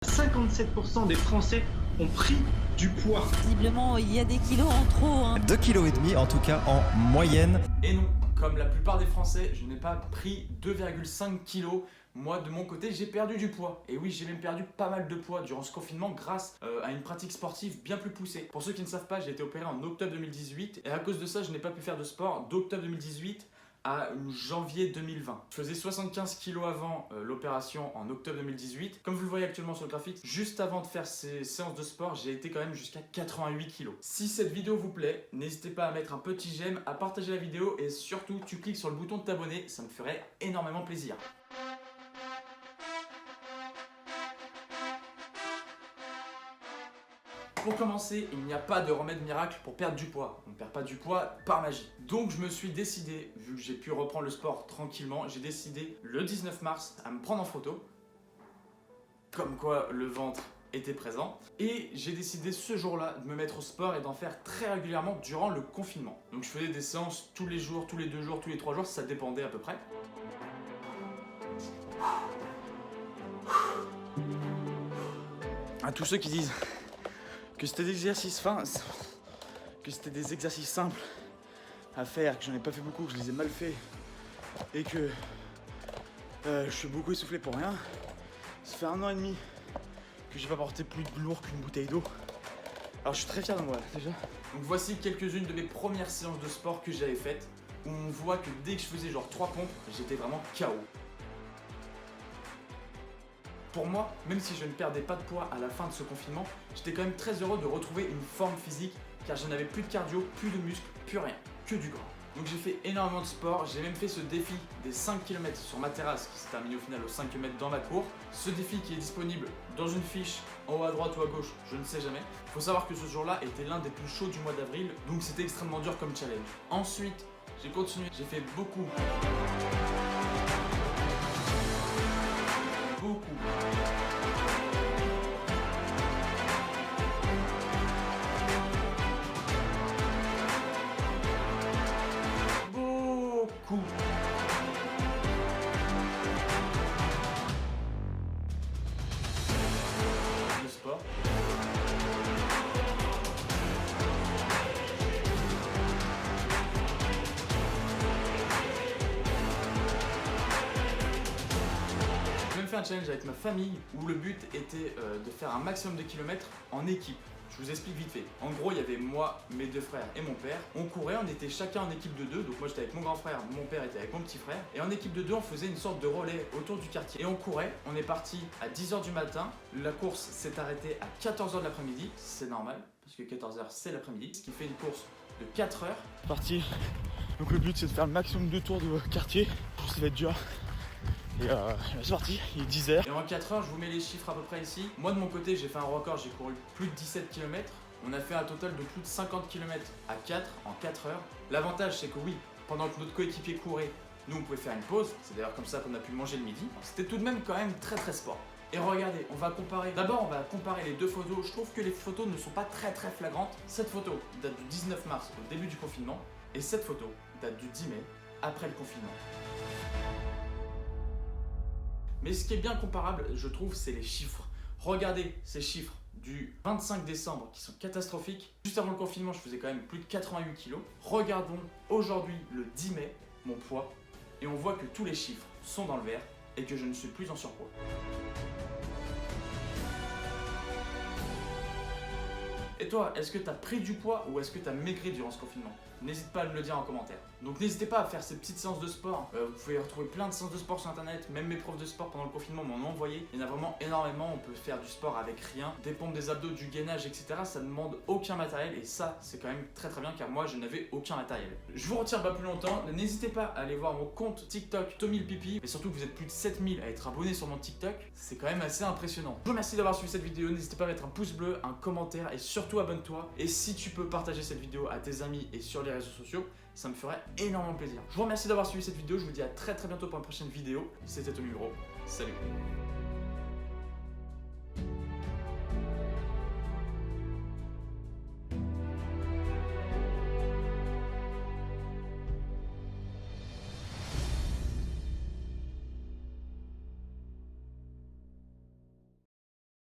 57% des Français ont pris du poids. Visiblement, il y a des kilos en trop. 2,5 kg en tout cas en moyenne. Et non, comme la plupart des Français, je n'ai pas pris 2,5 kg. Moi, de mon côté, j'ai perdu du poids. Et oui, j'ai même perdu pas mal de poids durant ce confinement grâce à une pratique sportive bien plus poussée. Pour ceux qui ne savent pas, j'ai été opéré en octobre 2018 et à cause de ça, je n'ai pas pu faire de sport d'octobre 2018 à janvier 2020. Je faisais 75 kg avant l'opération en octobre 2018. Comme vous le voyez actuellement sur le graphique, juste avant de faire ces séances de sport, j'ai été quand même jusqu'à 88 kg. Si cette vidéo vous plaît, n'hésitez pas à mettre un petit j'aime, à partager la vidéo et surtout, tu cliques sur le bouton de t'abonner, ça me ferait énormément plaisir. Pour commencer, il n'y a pas de remède miracle pour perdre du poids. On ne perd pas du poids par magie. Donc je me suis décidé, vu que j'ai pu reprendre le sport tranquillement, j'ai décidé le 19 mars à me prendre en photo. Comme quoi le ventre était présent. Et j'ai décidé ce jour-là de me mettre au sport et d'en faire très régulièrement durant le confinement. Donc je faisais des séances tous les jours, tous les 2 jours, tous les 3 jours, ça dépendait à peu près. À tous ceux qui disent que c'était des exercices que c'était des exercices simples à faire, que j'en ai pas fait beaucoup, que je les ai mal faits et que je suis beaucoup essoufflé pour rien. Ça fait 1 an et demi que j'ai pas porté plus de lourd qu'une bouteille d'eau. Alors je suis très fier de moi déjà. Donc voici quelques-unes de mes premières séances de sport que j'avais faites où on voit que dès que je faisais genre 3 pompes, j'étais vraiment KO. Pour moi, même si je ne perdais pas de poids à la fin de ce confinement, j'étais quand même très heureux de retrouver une forme physique car je n'avais plus de cardio, plus de muscles, plus rien, que du gras. Donc j'ai fait énormément de sport, j'ai même fait ce défi des 5 km sur ma terrasse qui s'est terminé au final aux 5 km dans ma cour. Ce défi qui est disponible dans une fiche en haut à droite ou à gauche, je ne sais jamais. Il faut savoir que ce jour-là était l'un des plus chauds du mois d'avril, donc c'était extrêmement dur comme challenge. Ensuite, j'ai continué, j'ai fait beaucoup. Le sport. J'ai même fait un challenge avec ma famille où le but était de faire un maximum de kilomètres en équipe. Je vous explique vite fait. En gros, il y avait moi, mes 2 frères et mon père. On courait, on était chacun en équipe de 2. Donc moi j'étais avec mon grand frère, mon père était avec mon petit frère. Et en équipe de 2, on faisait une sorte de relais autour du quartier. Et on courait, on est parti à 10h du matin. La course s'est arrêtée à 14h de l'après-midi. C'est normal, parce que 14h c'est l'après-midi. Ce qui fait une course de 4 heures. Parti. Donc le but c'est de faire le maximum de tours de quartier. Ça va être dur. Et c'est parti, il est 10h. Et en 4 heures, je vous mets les chiffres à peu près ici. Moi de mon côté, j'ai fait un record, j'ai couru plus de 17 km. On a fait un total de plus de 50 km à 4 en 4 heures. L'avantage c'est que oui, pendant que notre coéquipier courait, nous on pouvait faire une pause. C'est d'ailleurs comme ça qu'on a pu manger le midi. C'était tout de même quand même très sport. Et regardez, on va comparer. D'abord, on va comparer les 2 photos. Je trouve que les photos ne sont pas très flagrantes. Cette photo date du 19 mars, au début du confinement. Et cette photo date du 10 mai, après le confinement. Mais ce qui est bien comparable, je trouve, c'est les chiffres. Regardez ces chiffres du 25 décembre qui sont catastrophiques. Juste avant le confinement, je faisais quand même plus de 88 kg. Regardons aujourd'hui, le 10 mai, mon poids. Et on voit que tous les chiffres sont dans le vert et que je ne suis plus en surpoids. Et toi, est-ce que tu as pris du poids ou est-ce que tu as maigri durant ce confinement? N'hésite pas à me le dire en commentaire. Donc n'hésitez pas à faire ces petites séances de sport. Vous pouvez retrouver plein de séances de sport sur internet. Même mes profs de sport pendant le confinement m'en ont envoyé. Il y en a vraiment énormément. On peut faire du sport avec rien. Des pompes, des abdos, du gainage, etc. Ça ne demande aucun matériel. Et ça, c'est quand même très bien car moi, je n'avais aucun matériel. Je vous retiens pas plus longtemps. N'hésitez pas à aller voir mon compte TikTok TommyLePipi. Et surtout que vous êtes plus de 7000 à être abonnés sur mon TikTok. C'est quand même assez impressionnant. Je vous remercie d'avoir suivi cette vidéo. N'hésitez pas à mettre un pouce bleu, un commentaire et surtout abonne-toi. Et si tu peux partager cette vidéo à tes amis et sur les réseaux sociaux, ça me ferait énormément plaisir. Je vous remercie d'avoir suivi cette vidéo, je vous dis à très bientôt pour une prochaine vidéo. C'était Tommy Gros, salut.